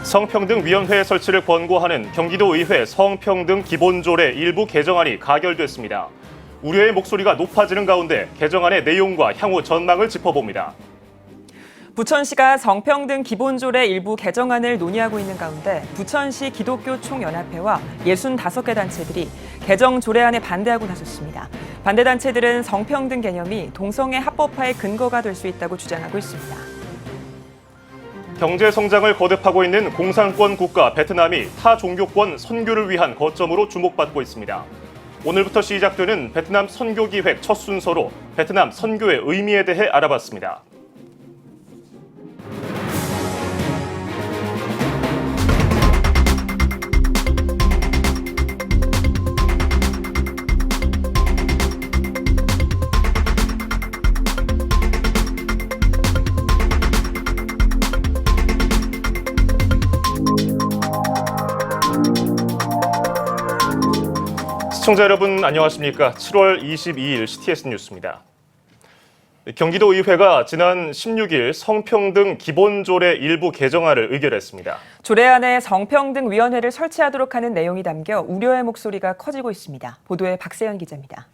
성평등위원회 설치를 권고하는 경기도의회 성평등 기본조례 일부 개정안이 가결됐습니다. 우려의 목소리가 높아지는 가운데 개정안의 내용과 향후 전망을 짚어봅니다. 부천시가 성평등 기본조례 일부 개정안을 논의하고 있는 가운데 부천시 기독교 총연합회와 65개 단체들이 개정 조례안에 반대하고 나섰습니다. 반대 단체들은 성평등 개념이 동성애 합법화의 근거가 될 수 있다고 주장하고 있습니다. 경제 성장을 거듭하고 있는 공산권 국가 베트남이 타 종교권 선교를 위한 거점으로 주목받고 있습니다. 오늘부터 시작되는 베트남 선교기획 첫 순서로 베트남 선교의 의미에 대해 알아봤습니다. 시청자 여러분 안녕하십니까? 7월 22일 CTS 뉴스입니다. 경기도의회가 지난 16일 성평등 기본조례 일부 개정안을 의결했습니다. 조례안에 성평등위원회를 설치하도록 하는 내용이 담겨 우려의 목소리가 커지고 있습니다. 보도에 박세현 기자입니다.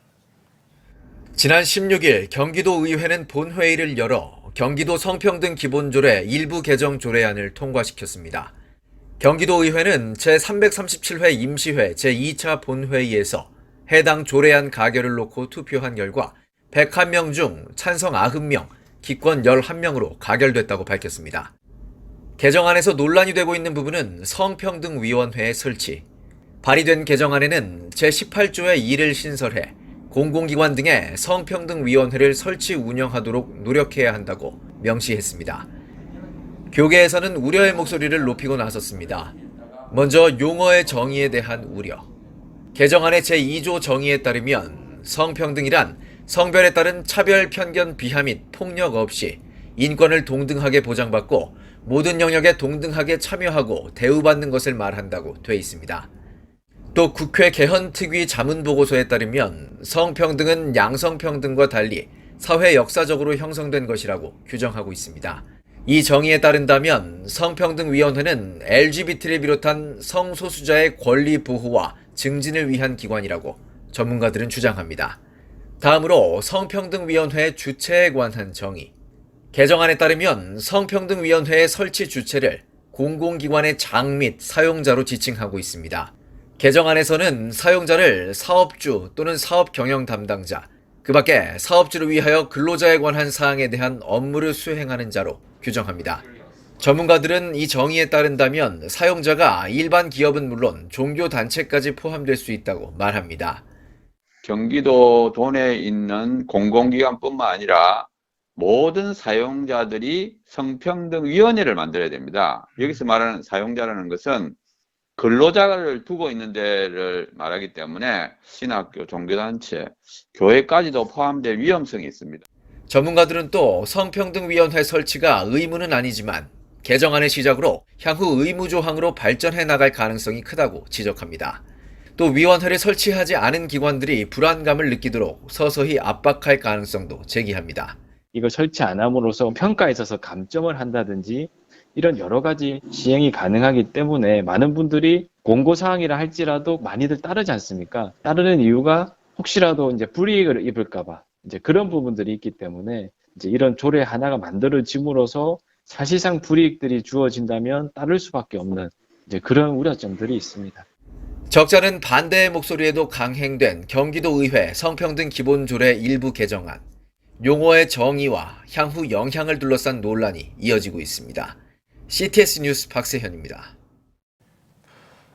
지난 16일 경기도의회는 본회의를 열어 경기도 성평등 기본조례 일부 개정 조례안을 통과시켰습니다. 경기도의회는 제337회 임시회 제2차 본회의에서 해당 조례안 가결을 놓고 투표한 결과 101명 중 찬성 90명, 기권 11명으로 가결됐다고 밝혔습니다. 개정안에서 논란이 되고 있는 부분은 성평등위원회의 설치. 발의된 개정안에는 제18조의 2를 신설해 공공기관 등에 성평등위원회를 설치 운영하도록 노력해야 한다고 명시했습니다. 교계에서는 우려의 목소리를 높이고 나섰습니다. 먼저 용어의 정의에 대한 우려. 개정안의 제2조 정의에 따르면 성평등이란 성별에 따른 차별, 편견, 비하 및 폭력 없이 인권을 동등하게 보장받고 모든 영역에 동등하게 참여하고 대우받는 것을 말한다고 돼 있습니다. 또 국회 개헌특위 자문보고서에 따르면 성평등은 양성평등과 달리 사회 역사적으로 형성된 것이라고 규정하고 있습니다. 이 정의에 따른다면 성평등위원회는 LGBT를 비롯한 성소수자의 권리 보호와 증진을 위한 기관이라고 전문가들은 주장합니다. 다음으로 성평등위원회 주체에 관한 정의. 개정안에 따르면 성평등위원회의 설치 주체를 공공기관의 장 및 사용자로 지칭하고 있습니다. 개정안에서는 사용자를 사업주 또는 사업 경영 담당자, 그 밖에 사업주를 위하여 근로자에 관한 사항에 대한 업무를 수행하는 자로 규정합니다. 전문가들은 이 정의에 따른다면 사용자가 일반 기업은 물론 종교단체까지 포함될 수 있다고 말합니다. 경기도 도내에 있는 공공기관뿐만 아니라 모든 사용자들이 성평등위원회를 만들어야 됩니다. 여기서 말하는 사용자라는 것은 근로자를 두고 있는 데를 말하기 때문에 신학교, 종교단체, 교회까지도 포함될 위험성이 있습니다. 전문가들은 또 성평등위원회 설치가 의무는 아니지만 개정안의 시작으로 향후 의무 조항으로 발전해 나갈 가능성이 크다고 지적합니다. 또 위원회를 설치하지 않은 기관들이 불안감을 느끼도록 서서히 압박할 가능성도 제기합니다. 이걸 설치 안 함으로써 평가에 있어서 감점을 한다든지 이런 여러 가지 시행이 가능하기 때문에 많은 분들이 공고사항이라 할지라도 많이들 따르지 않습니까? 따르는 이유가 혹시라도 이제 불이익을 입을까봐 이제 그런 부분들이 있기 때문에 이제 이런 조례 하나가 만들어짐으로써 사실상 불이익들이 주어진다면 따를 수밖에 없는 이제 그런 우려점들이 있습니다. 적잖은 반대의 목소리에도 강행된 경기도의회 성평등 기본조례 일부 개정안. 용어의 정의와 향후 영향을 둘러싼 논란이 이어지고 있습니다. CTS 뉴스 박세현입니다.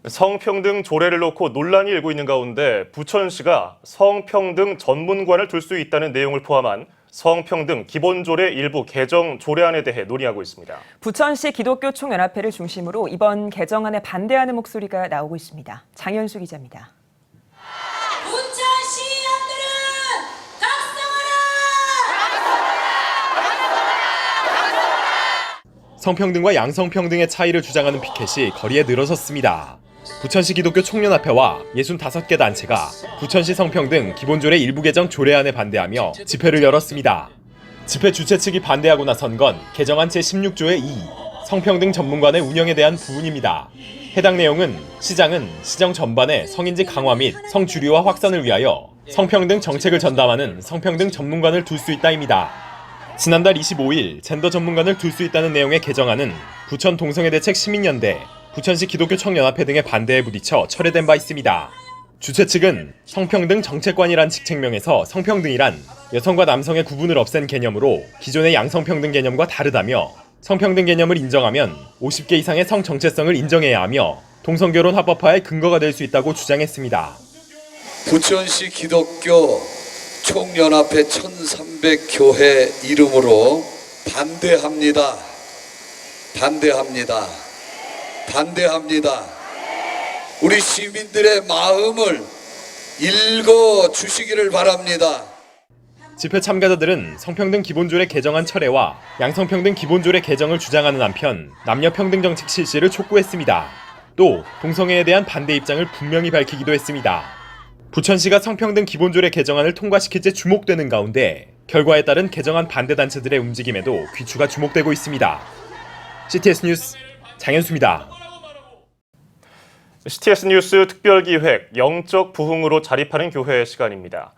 성평등 조례를 놓고 논란이 일고 있는 가운데 부천시가 성평등 전문관을 둘 수 있다는 내용을 포함한 성평등 기본조례 일부 개정 조례안에 대해 논의하고 있습니다. 부천시 기독교 총연합회를 중심으로 이번 개정안에 반대하는 목소리가 나오고 있습니다. 장현수 기자입니다. 성평등과 양성평등의 차이를 주장하는 피켓이 거리에 늘어섰습니다. 부천시 기독교 총연합회와 65개 단체가 부천시 성평등 기본조례 일부 개정 조례안에 반대하며 집회를 열었습니다. 집회 주최 측이 반대하고 나선 건 개정안 제16조의 2, 성평등 전문관의 운영에 대한 부분입니다. 해당 내용은 시장은 시정 전반의 성인지 강화 및 성주류화 확산을 위하여 성평등 정책을 전담하는 성평등 전문관을 둘 수 있다입니다. 지난달 25일 젠더 전문관을 둘 수 있다는 내용의 개정안은 부천 동성애대책 시민연대, 부천시 기독교 청년합회 등의 반대에 부딪혀 철회된 바 있습니다. 주최 측은 성평등 정책관이란 직책명에서 성평등이란 여성과 남성의 구분을 없앤 개념으로 기존의 양성평등 개념과 다르다며 성평등 개념을 인정하면 50개 이상의 성 정체성을 인정해야 하며 동성결혼 합법화의 근거가 될 수 있다고 주장했습니다. 부천시 기독교 총연합회 1300교회 이름으로 반대합니다. 반대합니다. 반대합니다. 우리 시민들의 마음을 읽어 주시기를 바랍니다. 집회 참가자들은 성평등 기본조례 개정안 철회와 양성평등 기본조례 개정을 주장하는 한편 남녀평등 정책 실시를 촉구했습니다. 또 동성애에 대한 반대 입장을 분명히 밝히기도 했습니다. 부천시가 성평등 기본조례 개정안을 통과시킬지 주목되는 가운데 결과에 따른 개정안 반대 단체들의 움직임에도 귀추가 주목되고 있습니다. CTS 뉴스 장현수입니다. CTS 뉴스 특별기획 영적 부흥으로 자립하는 교회 시간입니다.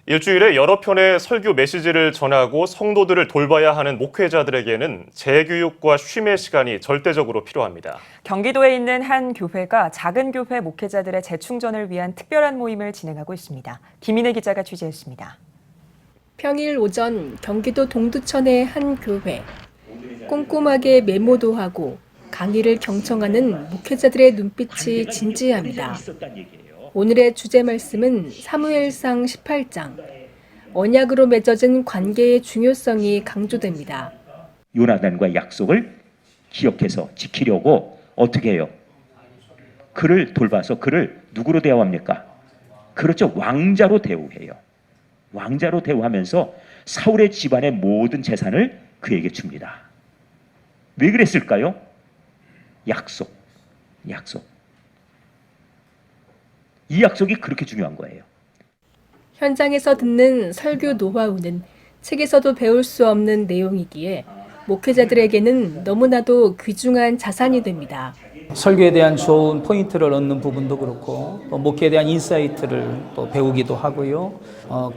일주일에 여러 편의 설교 메시지를 전하고 성도들을 돌봐야 하는 목회자들에게는 재교육과 쉼의 시간이 절대적으로 필요합니다. 경기도에 있는 한 교회가 작은 교회 목회자들의 재충전을 위한 특별한 모임을 진행하고 있습니다. 김인혜 기자가 취재했습니다. 평일 오전 경기도 동두천의 한 교회. 꼼꼼하게 메모도 하고 강의를 경청하는 목회자들의 눈빛이 진지합니다. 오늘의 주제 말씀은 사무엘상 18장. 언약으로 맺어진 관계의 중요성이 강조됩니다. 요나단과 약속을 기억해서 지키려고 어떻게 해요? 그를 돌봐서 그를 누구로 대우합니까? 그렇죠. 왕자로 대우해요. 왕자로 대우하면서 사울의 집안의 모든 재산을 그에게 줍니다. 왜 그랬을까요? 약속. 이 약속이 그렇게 중요한 거예요. 현장에서 듣는 설교 노하우는 책에서도 배울 수 없는 내용이기에 목회자들에게는 너무나도 귀중한 자산이 됩니다. 설교에 대한 좋은 포인트를 얻는 부분도 그렇고 또 목회에 대한 인사이트를 또 배우기도 하고요.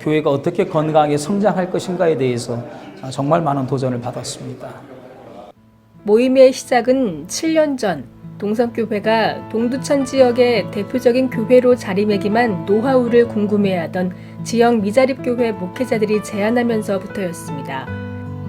교회가 어떻게 건강하게 성장할 것인가에 대해서 정말 많은 도전을 받았습니다. 모임의 시작은 7년 전 동성교회가 동두천 지역의 대표적인 교회로 자리매김한 노하우를 궁금해하던 지역 미자립교회 목회자들이 제안하면서부터였습니다.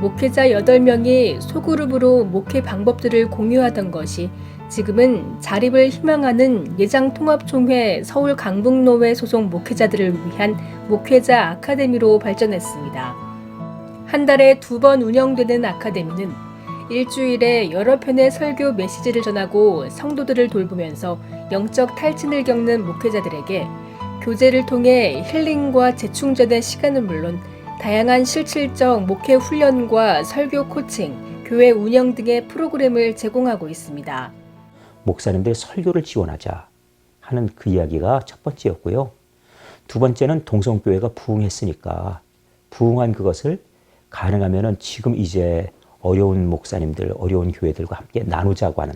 목회자 8명이 소그룹으로 목회 방법들을 공유하던 것이 지금은 자립을 희망하는 예장통합총회 서울 강북노회 소속 목회자들을 위한 목회자 아카데미로 발전했습니다. 한 달에 2번 운영되는 아카데미는 일주일에 여러 편의 설교 메시지를 전하고 성도들을 돌보면서 영적 탈진을 겪는 목회자들에게 교제를 통해 힐링과 재충전의 시간은 물론 다양한 실질적 목회 훈련과 설교 코칭, 교회 운영 등의 프로그램을 제공하고 있습니다. 목사님들 설교를 지원하자 하는 그 이야기가 첫 번째였고요. 두 번째는 동성교회가 부흥했으니까 부흥한 그것을 가능하면은 지금 이제 어려운 목사님들, 어려운 교회들과 함께 나누자고 하는,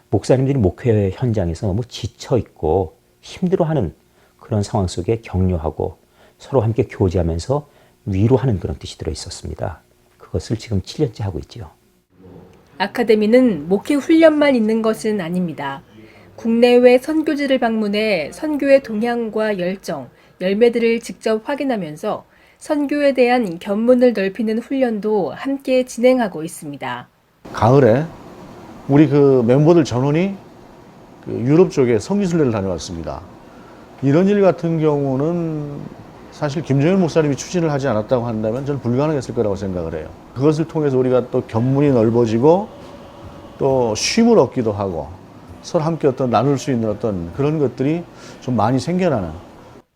목사님들이 목회 현장에서 너무 지쳐있고 힘들어하는 그런 상황 속에 격려하고 서로 함께 교제하면서 위로하는 그런 뜻이 들어있었습니다. 그것을 지금 7년째 하고 있죠. 아카데미는 목회 훈련만 있는 것은 아닙니다. 국내외 선교지를 방문해 선교의 동향과 열정, 열매들을 직접 확인하면서 선교에 대한 견문을 넓히는 훈련도 함께 진행하고 있습니다. 가을에 우리 그 멤버들 전원이 그 유럽 쪽에 성지순례를 다녀왔습니다. 이런 일 같은 경우는 사실 김정일 목사님이 추진을 하지 않았다고 한다면 저는 불가능했을 거라고 생각을 해요. 그것을 통해서 우리가 또 견문이 넓어지고 또 쉼을 얻기도 하고 서로 함께 어떤 나눌 수 있는 어떤 그런 것들이 좀 많이 생겨나는.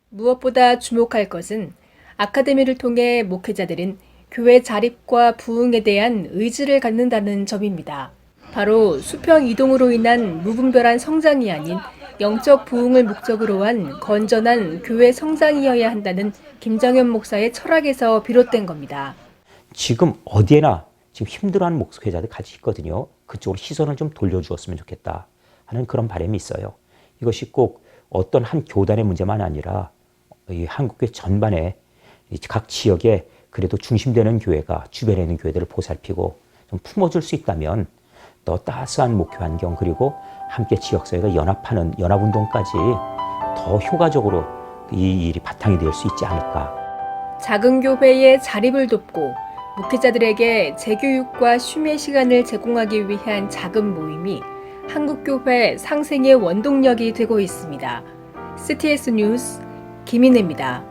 무엇보다 주목할 것은 아카데미를 통해 목회자들은 교회 자립과 부흥에 대한 의지를 갖는다는 점입니다. 바로 수평 이동으로 인한 무분별한 성장이 아닌 영적 부흥을 목적으로 한 건전한 교회 성장이어야 한다는 김정현 목사의 철학에서 비롯된 겁니다. 지금 어디에나 지금 힘들어하는 목회자들 같이 있거든요. 그쪽으로 시선을 좀 돌려주었으면 좋겠다 하는 그런 바람이 있어요. 이것이 꼭 어떤 한 교단의 문제만 아니라 이 한국교회 전반에 각 지역에 그래도 중심되는 교회가 주변에 있는 교회들을 보살피고 좀 품어줄 수 있다면 더 따스한 목표 환경 그리고 함께 지역사회가 연합하는 연합운동까지 더 효과적으로 이 일이 바탕이 될 수 있지 않을까. 작은 교회의 자립을 돕고 목회자들에게 재교육과 쉼의 시간을 제공하기 위한 작은 모임이 한국교회 상생의 원동력이 되고 있습니다. CTS 뉴스 김인혜입니다.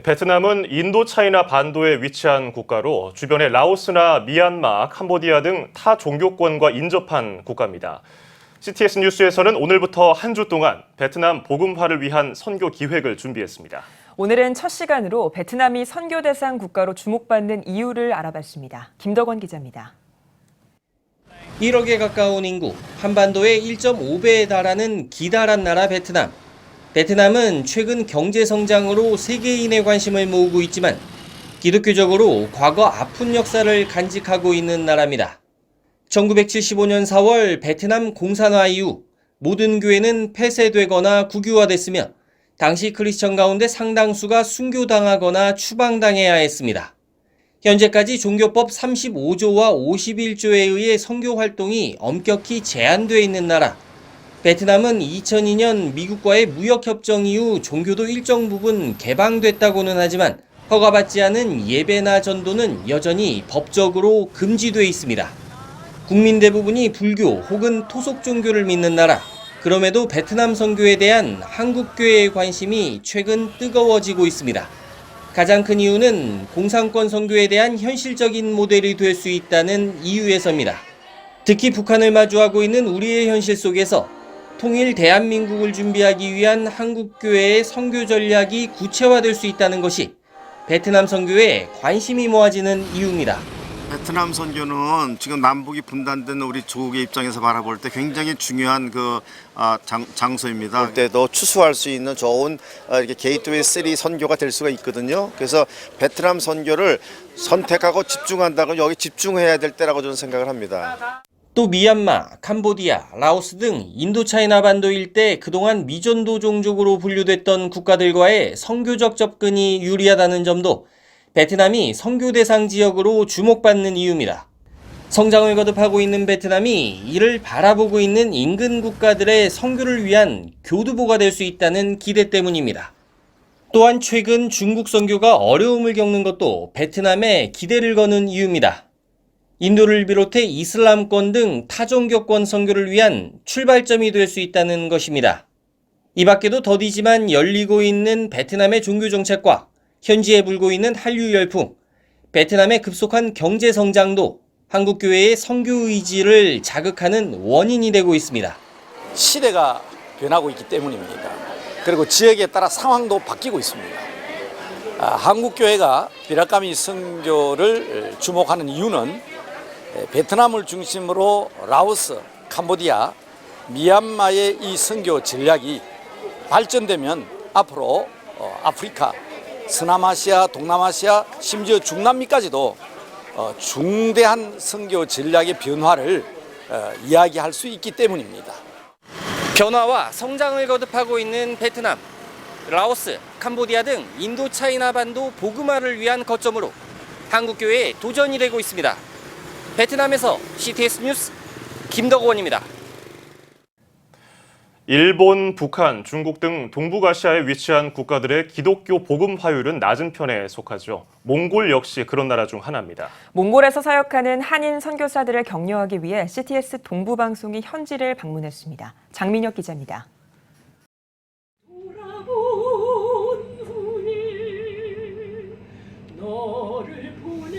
베트남은 인도차이나 반도에 위치한 국가로 주변에 라오스나 미얀마, 캄보디아 등 타 종교권과 인접한 국가입니다. CTS 뉴스에서는 오늘부터 한 주 동안 베트남 복음화를 위한 선교 기획을 준비했습니다. 오늘은 첫 시간으로 베트남이 선교 대상 국가로 주목받는 이유를 알아봤습니다. 김덕원 기자입니다. 1억에 가까운 인구, 한반도의 1.5배에 달하는 기다란 나라 베트남. 베트남은 최근 경제 성장으로 세계인의 관심을 모으고 있지만 기독교적으로 과거 아픈 역사를 간직하고 있는 나라입니다. 1975년 4월 베트남 공산화 이후 모든 교회는 폐쇄되거나 국유화됐으며 당시 크리스천 가운데 상당수가 순교당하거나 추방당해야 했습니다. 현재까지 종교법 35조와 51조에 의해 선교 활동이 엄격히 제한되어 있는 나라. 베트남은 2002년 미국과의 무역협정 이후 종교도 일정 부분 개방됐다고는 하지만 허가받지 않은 예배나 전도는 여전히 법적으로 금지돼 있습니다. 국민 대부분이 불교 혹은 토속 종교를 믿는 나라. 그럼에도 베트남 선교에 대한 한국교회의 관심이 최근 뜨거워지고 있습니다. 가장 큰 이유는 공산권 선교에 대한 현실적인 모델이 될 수 있다는 이유에서입니다. 특히 북한을 마주하고 있는 우리의 현실 속에서 통일 대한민국을 준비하기 위한 한국교회의 선교 전략이 구체화될 수 있다는 것이 베트남 선교에 관심이 모아지는 이유입니다. 베트남 선교는 지금 남북이 분단된 우리 조국의 입장에서 바라볼 때 굉장히 중요한 장소입니다. 그때도 추수할 수 있는 좋은 이렇게 게이트웨이 3 선교가 될 수가 있거든요. 그래서 베트남 선교를 선택하고 집중한다고 여기 집중해야 될 때라고 저는 생각을 합니다. 또 미얀마, 캄보디아, 라오스 등 인도차이나 반도 일대 그동안 미전도 종족으로 분류됐던 국가들과의 선교적 접근이 유리하다는 점도 베트남이 선교 대상 지역으로 주목받는 이유입니다. 성장을 거듭하고 있는 베트남이 이를 바라보고 있는 인근 국가들의 선교를 위한 교두보가 될 수 있다는 기대 때문입니다. 또한 최근 중국 선교가 어려움을 겪는 것도 베트남에 기대를 거는 이유입니다. 인도를 비롯해 이슬람권 등 타종교권 선교를 위한 출발점이 될 수 있다는 것입니다. 이 밖에도 더디지만 열리고 있는 베트남의 종교 정책과 현지에 불고 있는 한류 열풍, 베트남의 급속한 경제 성장도 한국교회의 선교 의지를 자극하는 원인이 되고 있습니다. 시대가 변하고 있기 때문입니다. 그리고 지역에 따라 상황도 바뀌고 있습니다. 한국교회가 비락가미 선교를 주목하는 이유는 베트남을 중심으로 라오스, 캄보디아, 미얀마의 이 선교 전략이 발전되면 앞으로 아프리카, 서남아시아, 동남아시아, 심지어 중남미까지도 중대한 선교 전략의 변화를 이야기할 수 있기 때문입니다. 변화와 성장을 거듭하고 있는 베트남, 라오스, 캄보디아 등 인도차이나 반도 복음화를 위한 거점으로 한국교회의 도전이 되고 있습니다. 베트남에서 CTS 뉴스 김덕원입니다. 일본, 북한, 중국 등 동북아시아에 위치한 국가들의 기독교 복음화율은 낮은 편에 속하죠. 몽골 역시 그런 나라 중 하나입니다. 몽골에서 사역하는 한인 선교사들을 격려하기 위해 CTS 동부방송이 현지를 방문했습니다. 장민혁 기자입니다.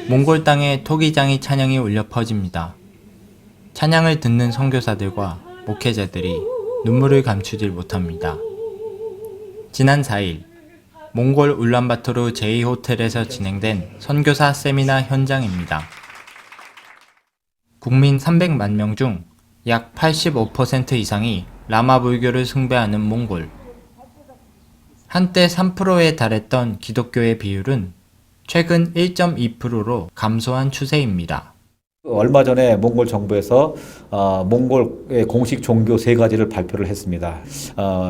몽골 땅에 토기장이 찬양이 울려 퍼집니다. 찬양을 듣는 선교사들과 목회자들이 눈물을 감추질 못합니다. 지난 4일 몽골 울란바토르 제2호텔에서 진행된 선교사 세미나 현장입니다. 국민 300만 명 중 약 85% 이상이 라마 불교를 숭배하는 몽골. 한때 3%에 달했던 기독교의 비율은 최근 1.2%로 감소한 추세입니다. 얼마 전에 몽골 정부에서 몽골의 공식 종교 3가지를 발표를 했습니다.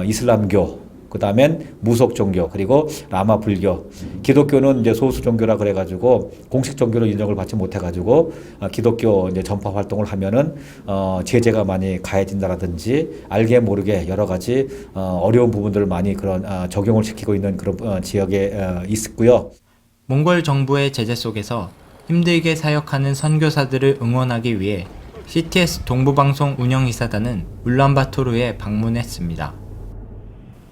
이슬람교, 그다음엔 무속 종교, 그리고 라마 불교. 기독교는 이제 소수 종교라 그래가지고 공식 종교로 인정을 받지 못해가지고 기독교 이제 전파 활동을 하면은 제재가 많이 가해진다라든지 알게 모르게 여러 가지 어려운 부분들을 많이 그런 적용을 시키고 있는 그런 지역에 있고요. 몽골 정부의 제재 속에서 힘들게 사역하는 선교사들을 응원하기 위해 CTS 동부방송 운영이사단은 울란바토르에 방문했습니다.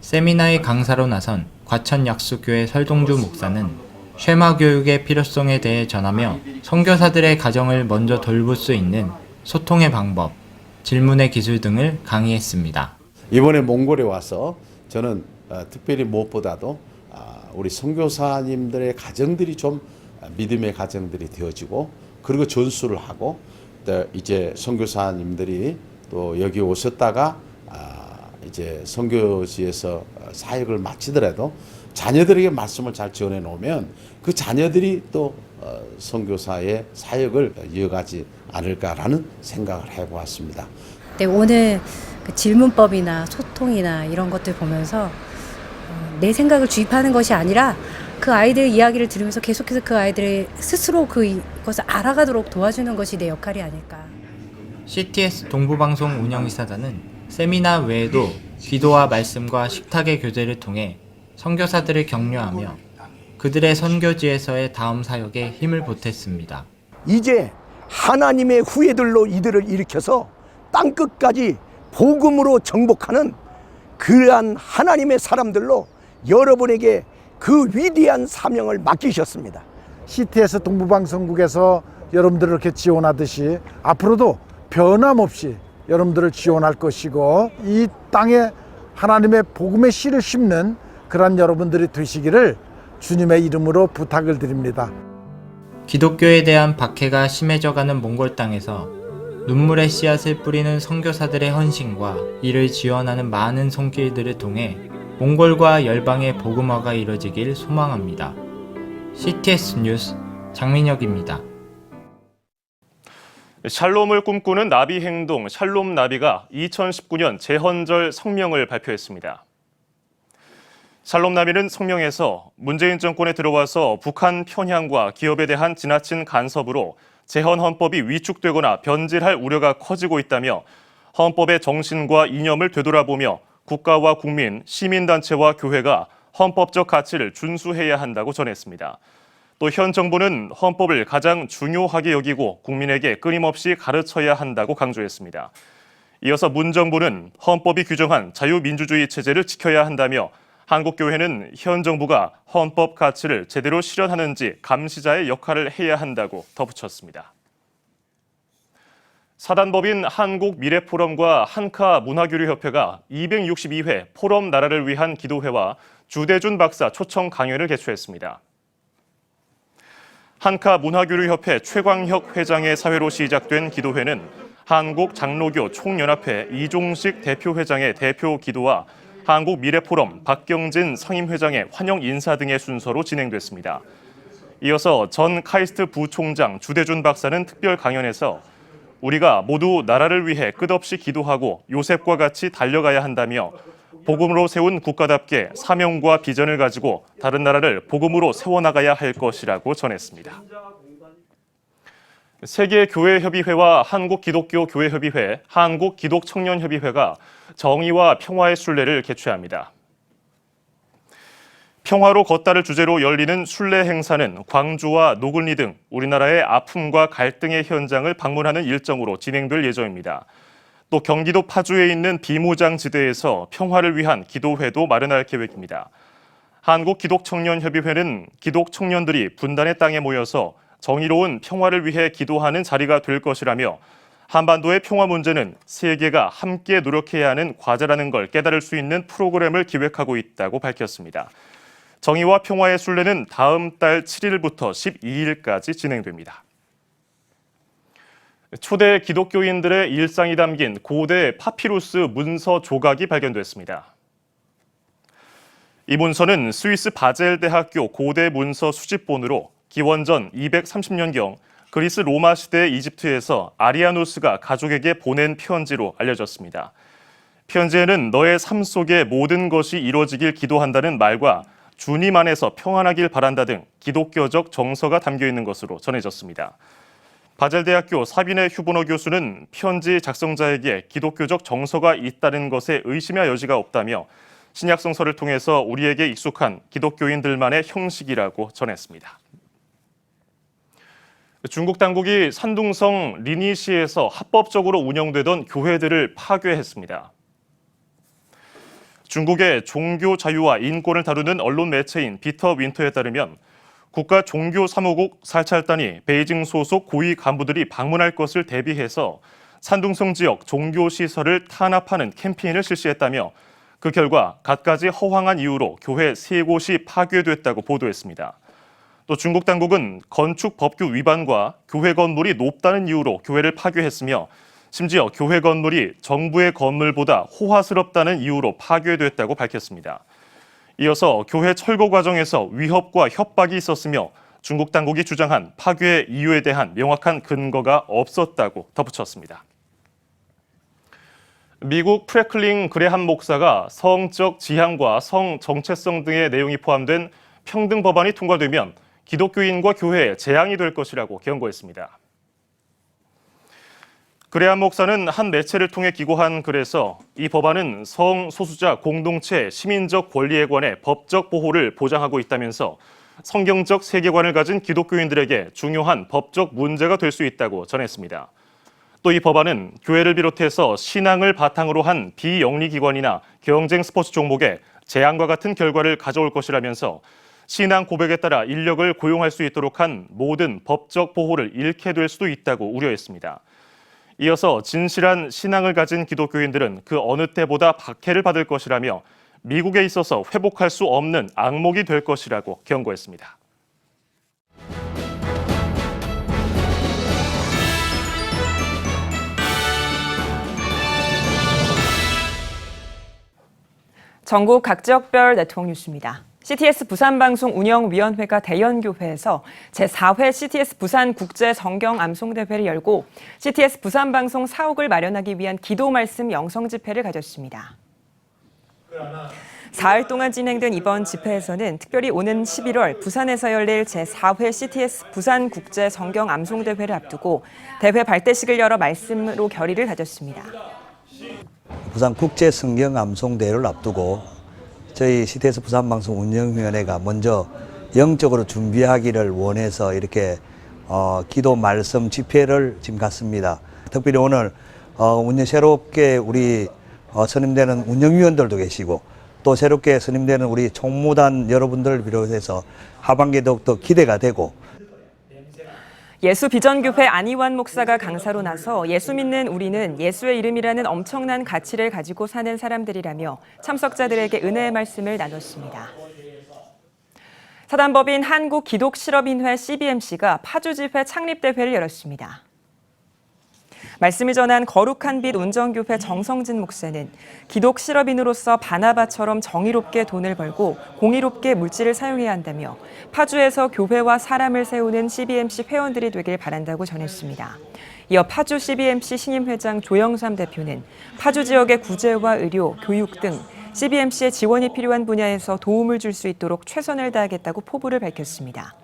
세미나의 강사로 나선 과천약수교회 설동주 목사는 쉐마 교육의 필요성에 대해 전하며 선교사들의 가정을 먼저 돌볼 수 있는 소통의 방법, 질문의 기술 등을 강의했습니다. 이번에 몽골에 와서 저는 특별히 무엇보다도 우리 선교사님들의 가정들이 좀 믿음의 가정들이 되어지고 그리고 전수를 하고 또 이제 선교사님들이 또 여기 오셨다가 이제 선교지에서 사역을 마치더라도 자녀들에게 말씀을 잘 전해 놓으면 그 자녀들이 또 선교사의 사역을 이어가지 않을까라는 생각을 해보았습니다. 네, 오늘 그 질문법이나 소통이나 이런 것들 보면서 내 생각을 주입하는 것이 아니라 그 아이들 이야기를 들으면서 계속해서 그 아이들이 스스로 그것을 알아가도록 도와주는 것이 내 역할이 아닐까. CTS 동부방송 운영이사단은 세미나 외에도 기도와 말씀과 식탁의 교제를 통해 선교사들을 격려하며 그들의 선교지에서의 다음 사역에 힘을 보탰습니다. 이제 하나님의 후예들로 이들을 일으켜서 땅끝까지 복음으로 정복하는 그러한 하나님의 사람들로 여러분에게 그 위대한 사명을 맡기셨습니다. CTS 동부방송국에서 여러분들을 이렇게 지원하듯이 앞으로도 변함없이 여러분들을 지원할 것이고 이 땅에 하나님의 복음의 씨를 심는 그런 여러분들이 되시기를 주님의 이름으로 부탁을 드립니다. 기독교에 대한 박해가 심해져가는 몽골 땅에서 눈물의 씨앗을 뿌리는 선교사들의 헌신과 이를 지원하는 많은 손길들을 통해 몽골과 열방의 복음화가 이뤄지길 소망합니다. CTS 뉴스 장민혁입니다. 샬롬을 꿈꾸는 나비 행동 샬롬 나비가 2019년 제헌절 성명을 발표했습니다. 샬롬 나비는 성명에서 문재인 정권에 들어와서 북한 편향과 기업에 대한 지나친 간섭으로 제헌 헌법이 위축되거나 변질할 우려가 커지고 있다며 헌법의 정신과 이념을 되돌아보며 국가와 국민, 시민단체와 교회가 헌법적 가치를 준수해야 한다고 전했습니다. 또 현 정부는 헌법을 가장 중요하게 여기고 국민에게 끊임없이 가르쳐야 한다고 강조했습니다. 이어서 문 정부는 헌법이 규정한 자유민주주의 체제를 지켜야 한다며 한국교회는 현 정부가 헌법 가치를 제대로 실현하는지 감시자의 역할을 해야 한다고 덧붙였습니다. 사단법인 한국미래포럼과 한카문화교류협회가 262회 포럼 나라를 위한 기도회와 주대준 박사 초청 강연을 개최했습니다. 한카문화교류협회 최광혁 회장의 사회로 시작된 기도회는 한국장로교 총연합회 이종식 대표회장의 대표 기도와 한국미래포럼 박경진 상임회장의 환영 인사 등의 순서로 진행됐습니다. 이어서 전 카이스트 부총장 주대준 박사는 특별 강연에서 우리가 모두 나라를 위해 끝없이 기도하고 요셉과 같이 달려가야 한다며 복음으로 세운 국가답게 사명과 비전을 가지고 다른 나라를 복음으로 세워나가야 할 것이라고 전했습니다. 세계교회협의회와 한국기독교교회협의회, 한국기독청년협의회가 정의와 평화의 순례를 개최합니다. 평화로 걷다를 주제로 열리는 순례 행사는 광주와 노글리 등 우리나라의 아픔과 갈등의 현장을 방문하는 일정으로 진행될 예정입니다. 또 경기도 파주에 있는 비무장지대에서 평화를 위한 기도회도 마련할 계획입니다. 한국기독청년협의회는 기독 청년들이 분단의 땅에 모여서 정의로운 평화를 위해 기도하는 자리가 될 것이라며 한반도의 평화 문제는 세계가 함께 노력해야 하는 과제라는 걸 깨달을 수 있는 프로그램을 기획하고 있다고 밝혔습니다. 정의와 평화의 순례는 다음 달 7일부터 12일까지 진행됩니다. 초대 기독교인들의 일상이 담긴 고대 파피루스 문서 조각이 발견됐습니다. 이 문서는 스위스 바젤 대학교 고대 문서 수집본으로 기원전 230년경 그리스 로마 시대 이집트에서 아리아누스가 가족에게 보낸 편지로 알려졌습니다. 편지에는 너의 삶 속의 모든 것이 이루어지길 기도한다는 말과 주님 안에서 평안하길 바란다 등 기독교적 정서가 담겨 있는 것으로 전해졌습니다. 바젤대학교 사비네 휴보너 교수는 편지 작성자에게 기독교적 정서가 있다는 것에 의심의 여지가 없다며 신약성서를 통해서 우리에게 익숙한 기독교인들만의 형식이라고 전했습니다. 중국 당국이 산둥성 리니시에서 합법적으로 운영되던 교회들을 파괴했습니다. 중국의 종교 자유와 인권을 다루는 언론 매체인 비터 윈터에 따르면 국가 종교 사무국 사찰단이 베이징 소속 고위 간부들이 방문할 것을 대비해서 산둥성 지역 종교 시설을 탄압하는 캠페인을 실시했다며 그 결과 갖가지 허황한 이유로 교회 3곳이 파괴됐다고 보도했습니다. 또 중국 당국은 건축 법규 위반과 교회 건물이 높다는 이유로 교회를 파괴했으며 심지어 교회 건물이 정부의 건물보다 호화스럽다는 이유로 파괴됐다고 밝혔습니다. 이어서 교회 철거 과정에서 위협과 협박이 있었으며 중국 당국이 주장한 파괴 이유에 대한 명확한 근거가 없었다고 덧붙였습니다. 미국 프랭클린 그레함 목사가 성적 지향과 성 정체성 등의 내용이 포함된 평등 법안이 통과되면 기독교인과 교회에 재앙이 될 것이라고 경고했습니다. 그레함 목사는 한 매체를 통해 기고한 글에서 이 법안은 성소수자 공동체 시민적 권리에 관해 법적 보호를 보장하고 있다면서 성경적 세계관을 가진 기독교인들에게 중요한 법적 문제가 될 수 있다고 전했습니다. 또 이 법안은 교회를 비롯해서 신앙을 바탕으로 한 비영리기관이나 경쟁 스포츠 종목에 재앙과 같은 결과를 가져올 것이라면서 신앙 고백에 따라 인력을 고용할 수 있도록 한 모든 법적 보호를 잃게 될 수도 있다고 우려했습니다. 이어서 진실한 신앙을 가진 기독교인들은 그 어느 때보다 박해를 받을 것이라며 미국에 있어서 회복할 수 없는 악몽이 될 것이라고 경고했습니다. 전국 각지역별 네트워크 뉴스입니다. CTS 부산방송 운영위원회가 대연교회에서 제4회 CTS 부산 국제성경암송대회를 열고 CTS 부산방송 사옥을 마련하기 위한 기도 말씀 영성 집회를 가졌습니다. 사흘 동안 진행된 이번 집회에서는 특별히 오는 11월 부산에서 열릴 제4회 CTS 부산 국제성경암송대회를 앞두고 대회 발대식을 열어 말씀으로 결의를 다졌습니다. 부산 국제성경암송대회를 앞두고 저희 CTS 부산방송 운영위원회가 먼저 영적으로 준비하기를 원해서 이렇게 기도 말씀 집회를 지금 갔습니다. 특별히 오늘 새롭게 우리 선임되는 운영위원들도 계시고 또 새롭게 선임되는 우리 총무단 여러분들을 비롯해서 하반기에 더욱더 기대가 되고 예수비전교회 안희환 목사가 강사로 나서 예수 믿는 우리는 예수의 이름이라는 엄청난 가치를 가지고 사는 사람들이라며 참석자들에게 은혜의 말씀을 나눴습니다. 사단법인 한국기독실업인회 CBMC가 파주집회 창립대회를 열었습니다. 말씀을 전한 거룩한 빛 운정교회 정성진 목사는 기독실업인으로서 바나바처럼 정의롭게 돈을 벌고 공의롭게 물질을 사용해야 한다며 파주에서 교회와 사람을 세우는 CBMC 회원들이 되길 바란다고 전했습니다. 이어 파주 CBMC 신임회장 조영삼 대표는 파주 지역의 구제와 의료, 교육 등 CBMC의 지원이 필요한 분야에서 도움을 줄 수 있도록 최선을 다하겠다고 포부를 밝혔습니다.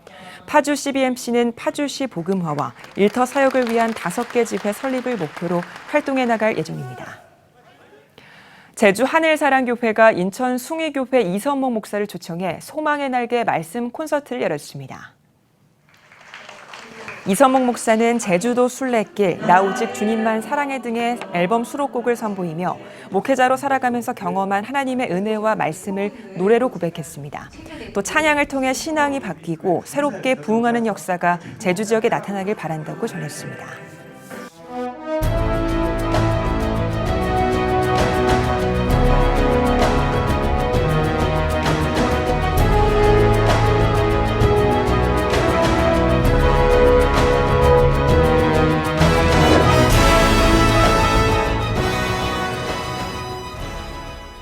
파주 CBMC는 파주시 복음화와 일터 사역을 위한 5개 집회 설립을 목표로 활동해 나갈 예정입니다. 제주 하늘사랑교회가 인천 숭의교회 이선목 목사를 초청해 소망의 날개 말씀 콘서트를 열었습니다. 이선목 목사는 제주도 순례길, 나 오직 주님만 사랑해 등의 앨범 수록곡을 선보이며 목회자로 살아가면서 경험한 하나님의 은혜와 말씀을 노래로 고백했습니다. 또 찬양을 통해 신앙이 바뀌고 새롭게 부흥하는 역사가 제주 지역에 나타나길 바란다고 전했습니다.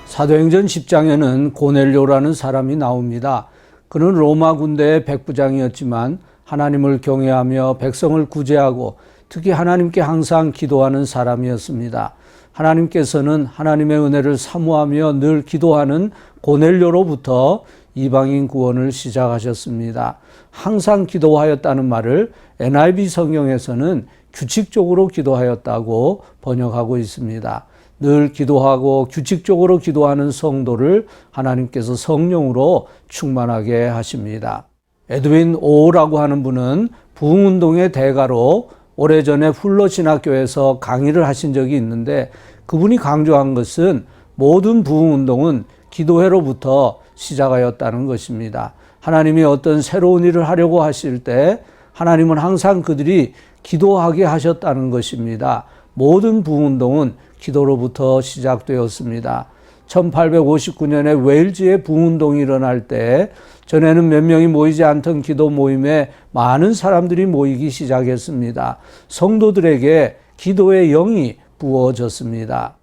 사도행전 10장에는 고넬료라는 사람이 나옵니다. 그는 로마 군대의 백부장이었지만 하나님을 경외하며 백성을 구제하고 특히 하나님께 항상 기도하는 사람이었습니다. 하나님께서는 하나님의 은혜를 사모하며 늘 기도하는 고넬료로부터 이방인 구원을 시작하셨습니다. 항상 기도하였다는 말을 NIV 성경에서는 규칙적으로 기도하였다고 번역하고 있습니다. 늘 기도하고 규칙적으로 기도하는 성도를 하나님께서 성령으로 충만하게 하십니다. 에드윈 오라고 하는 분은 부흥운동의 대가로 오래전에 훌러 신학교에서 강의를 하신 적이 있는데 그분이 강조한 것은 모든 부흥운동은 기도회로부터 시작하였다는 것입니다. 하나님이 어떤 새로운 일을 하려고 하실 때 하나님은 항상 그들이 기도하게 하셨다는 것입니다. 모든 부흥운동은 기도로부터 시작되었습니다. 1859년에 웨일즈의 부흥운동이 일어날 때 전에는 몇 명이 모이지 않던 기도 모임에 많은 사람들이 모이기 시작했습니다. 성도들에게 기도의 영이 부어졌습니다.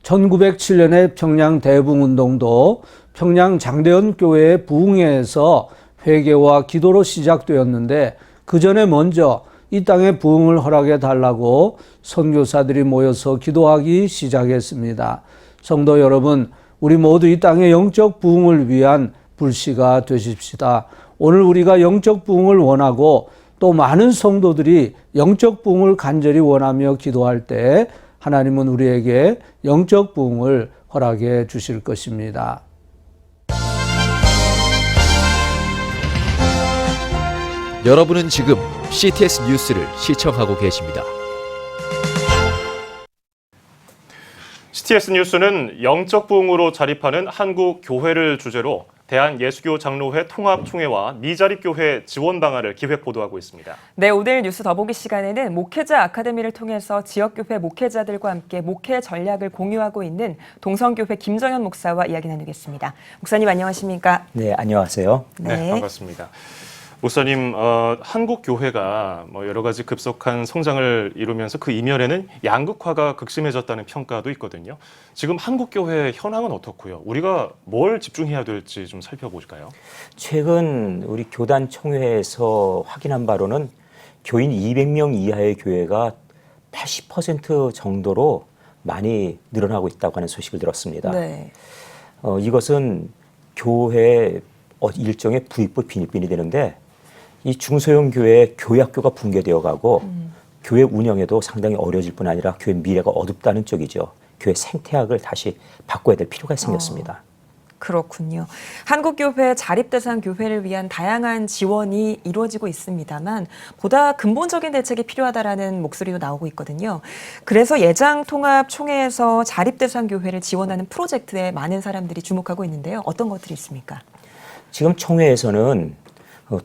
1907년에 평양 대부흥운동도 평양 장대현 교회의 부흥회에서 회개와 기도로 시작되었는데 그 전에 먼저 이 땅에 부흥을 허락해 달라고 선교사들이 모여서 기도하기 시작했습니다. 성도 여러분, 우리 모두 이 땅의 영적 부흥을 위한 불씨가 되십시다. 오늘 우리가 영적 부흥을 원하고 또 많은 성도들이 영적 부흥을 간절히 원하며 기도할 때 하나님은 우리에게 영적 부흥을 허락해 주실 것입니다. 여러분은 지금 CTS 뉴스를 시청하고 계십니다. CTS 뉴스는 영적 부흥으로 자립하는 한국 교회를 주제로 대한예수교 장로회 통합총회와 미자립교회 지원 방안을 기획 보도하고 있습니다. 네, 오늘 뉴스 더보기 시간에는 목회자 아카데미를 통해서 지역교회 목회자들과 함께 목회 전략을 공유하고 있는 동성교회 김정현 목사와 이야기 나누겠습니다. 목사님 안녕하십니까? 네, 안녕하세요. 네, 반갑습니다. 목사님, 한국 교회가 여러 가지 급속한 성장을 이루면서 그 이면에는 양극화가 극심해졌다는 평가도 있거든요. 지금 한국 교회 현황은 어떻고요? 우리가 뭘 집중해야 될지 좀 살펴볼까요? 최근 우리 교단 총회에서 확인한 바로는 교인 200명 이하의 교회가 80% 정도로 많이 늘어나고 있다고 하는 소식을 들었습니다. 네. 이것은 교회의 일종의 부익부 빈익빈이 되는데 이 중소형 교회의 교회학교가 붕괴되어 가고 교회 운영에도 상당히 어려워질 뿐 아니라 교회 미래가 어둡다는 쪽이죠. 교회 생태학을 다시 바꿔야 될 필요가 생겼습니다. 그렇군요. 한국교회 자립대상 교회를 위한 다양한 지원이 이루어지고 있습니다만 보다 근본적인 대책이 필요하다라는 목소리도 나오고 있거든요. 그래서 예장통합총회에서 자립대상 교회를 지원하는 프로젝트에 많은 사람들이 주목하고 있는데요. 어떤 것들이 있습니까? 지금 총회에서는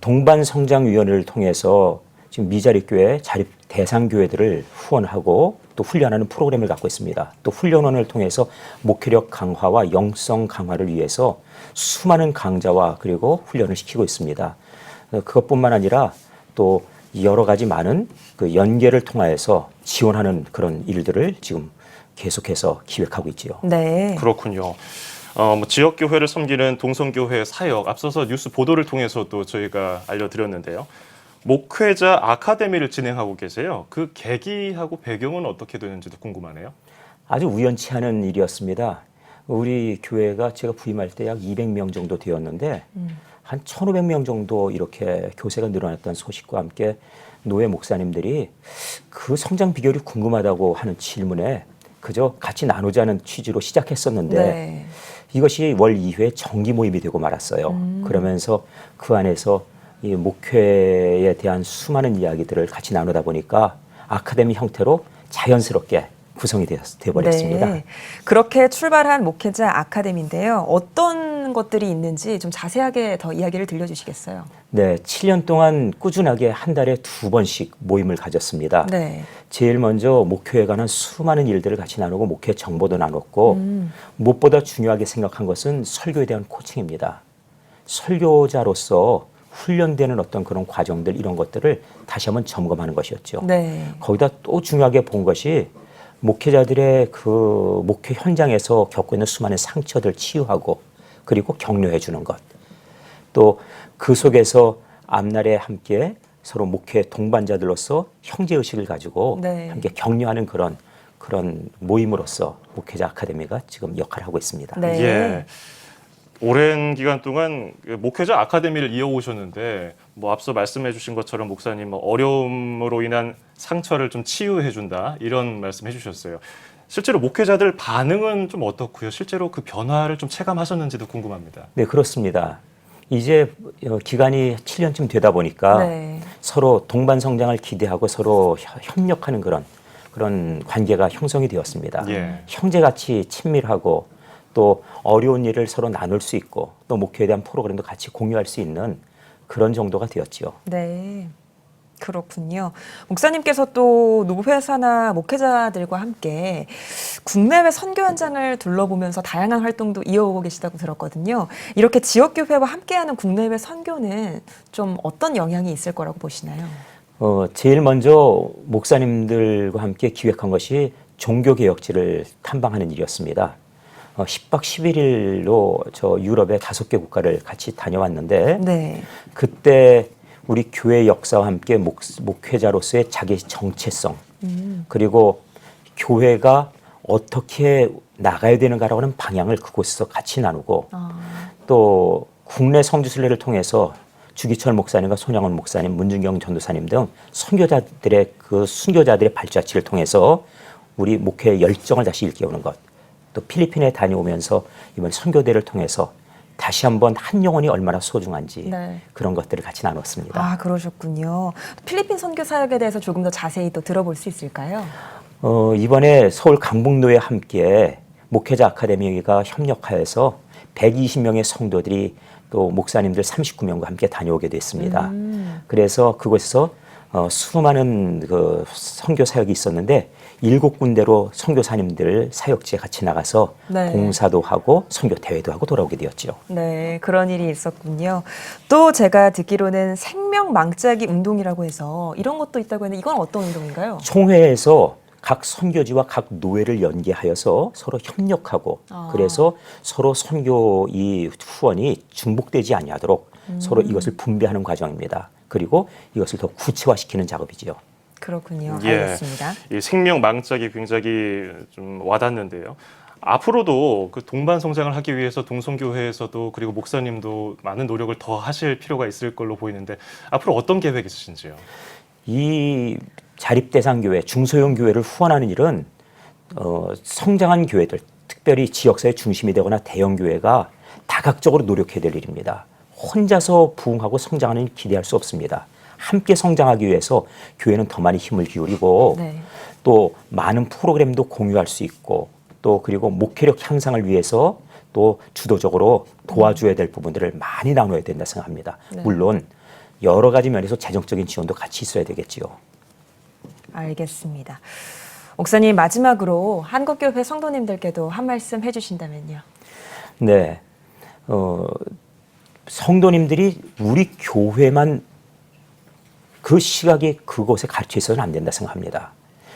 동반성장위원회를 통해서 지금 미자립교회, 자립대상교회들을 후원하고 또 훈련하는 프로그램을 갖고 있습니다. 또 훈련원을 통해서 목회력 강화와 영성 강화를 위해서 수많은 강좌와 그리고 훈련을 시키고 있습니다. 그것뿐만 아니라 또 여러 가지 많은 그 연계를 통하여서 지원하는 그런 일들을 지금 계속해서 기획하고 있지요. 네. 그렇군요. 지역교회를 섬기는 동성교회 사역, 앞서서 뉴스 보도를 통해서도 저희가 알려드렸는데요. 목회자 아카데미를 진행하고 계세요. 그 계기하고 배경은 어떻게 되는지도 궁금하네요. 아주 우연치 않은 일이었습니다. 우리 교회가 제가 부임할 때 약 200명 정도 되었는데 한 1,500명 정도 이렇게 교세가 늘어났다는 소식과 함께 노회 목사님들이 그 성장 비결이 궁금하다고 하는 질문에 그저 같이 나누자는 취지로 시작했었는데 네. 이것이 월 2회 정기 모임이 되고 말았어요. 그러면서 그 안에서 이 목회에 대한 수많은 이야기들을 같이 나누다 보니까 아카데미 형태로 자연스럽게 구성이 되어버렸습니다. 네. 그렇게 출발한 목회자 아카데미인데요. 어떤 것들이 있는지 좀 자세하게 더 이야기를 들려주시겠어요? 네, 7년 동안 꾸준하게 한 달에 2번씩 모임을 가졌습니다. 네. 제일 먼저 목회에 관한 수많은 일들을 같이 나누고 목회 정보도 나눴고 무엇보다 중요하게 생각한 것은 설교에 대한 코칭입니다. 설교자로서 훈련되는 어떤 그런 과정들 이런 것들을 다시 한번 점검하는 것이었죠. 네. 거기다 또 중요하게 본 것이 목회자들의 그 목회 현장에서 겪고 있는 수많은 상처들 치유하고 그리고 격려해 주는 것. 또 그 속에서 앞날에 함께 서로 목회 동반자들로서 형제의식을 가지고 네. 함께 격려하는 그런 모임으로서 목회자 아카데미가 지금 역할을 하고 있습니다. 네. 예. 오랜 기간 동안 목회자 아카데미를 이어오셨는데 뭐 앞서 말씀해 주신 것처럼 목사님 뭐 어려움으로 인한 상처를 좀 치유해 준다 이런 말씀해 주셨어요. 실제로 목회자들 반응은 좀 어떻고요? 실제로 그 변화를 좀 체감하셨는지도 궁금합니다. 네, 그렇습니다. 이제 기간이 7년쯤 되다 보니까 네. 서로 동반 성장을 기대하고 서로 협력하는 그런 관계가 형성이 되었습니다. 예. 형제같이 친밀하고 또 어려운 일을 서로 나눌 수 있고 또 목회에 대한 프로그램도 같이 공유할 수 있는 그런 정도가 되었지요. 네. 그렇군요. 목사님께서 또 노회사나 목회자들과 함께 국내외 선교 현장을 둘러보면서 다양한 활동도 이어오고 계시다고 들었거든요. 이렇게 지역교회와 함께하는 국내외 선교는 좀 어떤 영향이 있을 거라고 보시나요? 제일 먼저 목사님들과 함께 기획한 것이 종교개혁지를 탐방하는 일이었습니다. 10박 11일로 저 유럽의 5개 국가를 같이 다녀왔는데 네. 그때 우리 교회 역사와 함께 목회자로서의 자기 정체성 그리고 교회가 어떻게 나가야 되는가라고 하는 방향을 그곳에서 같이 나누고 또 국내 성지순례를 통해서 주기철 목사님과 손양원 목사님, 문준경 전도사님 등 선교자들의 순교자들의 발자취를 통해서 우리 목회의 열정을 다시 일깨우는 것. 또 필리핀에 다녀오면서 이번 선교대를 통해서 다시 한번 한 영혼이 얼마나 소중한지 네. 그런 것들을 같이 나눴습니다. 아, 그러셨군요. 필리핀 선교 사역에 대해서 조금 더 자세히 또 들어볼 수 있을까요? 이번에 서울 강북로에 함께 목회자 아카데미가 협력하여서 120명의 성도들이 또 목사님들 39명과 함께 다녀오게 됐습니다. 그래서 그곳에서 수많은 그 선교 사역이 있었는데 7군데로 선교사님들 사역지에 같이 나가서 네. 봉사도 하고 선교 대회도 하고 돌아오게 되었죠. 네, 그런 일이 있었군요. 또 제가 듣기로는 생명망자기 운동이라고 해서 이런 것도 있다고 했는데 이건 어떤 운동인가요? 총회에서 각 선교지와 각 노회를 연계하여서 서로 협력하고 그래서 서로 선교 이 후원이 중복되지 아니하도록 서로 이것을 분배하는 과정입니다. 그리고 이것을 더 구체화시키는 작업이지요. 그렇군요. 예. 알겠습니다. 이 생명망작이 굉장히 좀 와닿는데요. 앞으로도 그 동반 성장을 하기 위해서 동성교회에서도 그리고 목사님도 많은 노력을 더 하실 필요가 있을 걸로 보이는데 앞으로 어떤 계획 있으신지요? 이 자립대상교회, 중소형 교회를 후원하는 일은 성장한 교회들, 특별히 지역사회 중심이 되거나 대형 교회가 다각적으로 노력해야 될 일입니다. 혼자서 부흥하고 성장하는 일 기대할 수 없습니다. 함께 성장하기 위해서 교회는 더 많이 힘을 기울이고 네. 또 많은 프로그램도 공유할 수 있고 또 그리고 목회력 향상을 위해서 또 주도적으로 도와줘야 될 부분들을 많이 나눠야 된다 생각합니다. 네. 물론 여러 가지 면에서 재정적인 지원도 같이 있어야 되겠지요. 알겠습니다. 목사님, 마지막으로 한국교회 성도님들께도 한 말씀 해주신다면요. 네, 성도님들이 우리 교회만 그 시각이 그곳에 갇혀 있어서는 안 된다 생각합니다.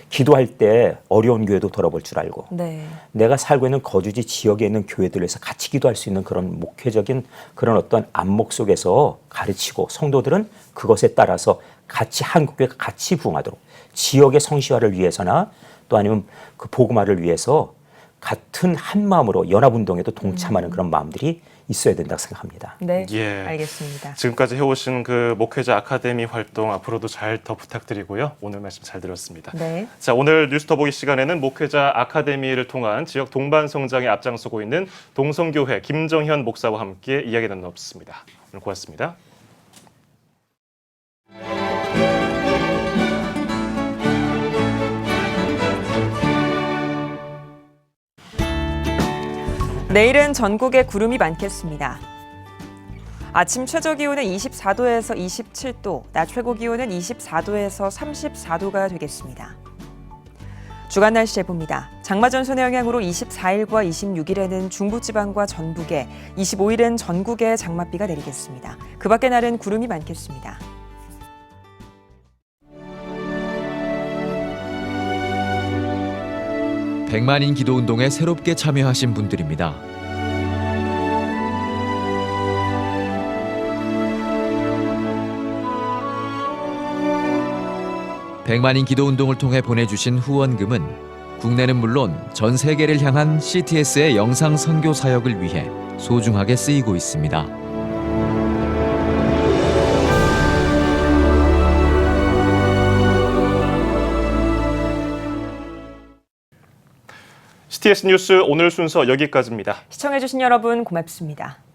기도할 때 어려운 교회도 돌아볼 줄 알고 네. 내가 살고 있는 거주지 지역에 있는 교회들에서 같이 기도할 수 있는 그런 목회적인 그런 어떤 안목 속에서 가르치고 성도들은 그것에 따라서 같이 한국교회가 같이 부흥하도록 지역의 성시화를 위해서나 또 아니면 그 복음화를 위해서 같은 한 마음으로 연합운동에도 동참하는 그런 마음들이 있어야 된다고 생각합니다. 네, 예. 알겠습니다. 지금까지 해오신 그 목회자 아카데미 활동 앞으로도 잘 더 부탁드리고요. 오늘 말씀 잘 들었습니다. 네. 자, 오늘 뉴스터 보기 시간에는 목회자 아카데미를 통한 지역 동반 성장에 앞장서고 있는 동성교회 김정현 목사와 함께 이야기 나눴습니다. 오늘 고맙습니다. 내일은 전국에 구름이 많겠습니다. 아침 최저 기온은 24도에서 27도, 낮 최고 기온은 24도에서 34도가 되겠습니다. 주간 날씨 예보입니다. 장마전선의 영향으로 24일과 26일에는 중부지방과 전북에, 25일은 전국에 장맛비가 내리겠습니다. 그 밖의 날은 구름이 많겠습니다. 백만인 기도운동에 새롭게 참여하신 분들입니다. 100만인 기도운동을 통해 보내주신 후원금은 국내는 물론 전 세계를 향한 CTS의 영상 선교 사역을 위해 소중하게 쓰이고 있습니다. CTS 뉴스 오늘 순서 여기까지입니다. 시청해주신 여러분 고맙습니다.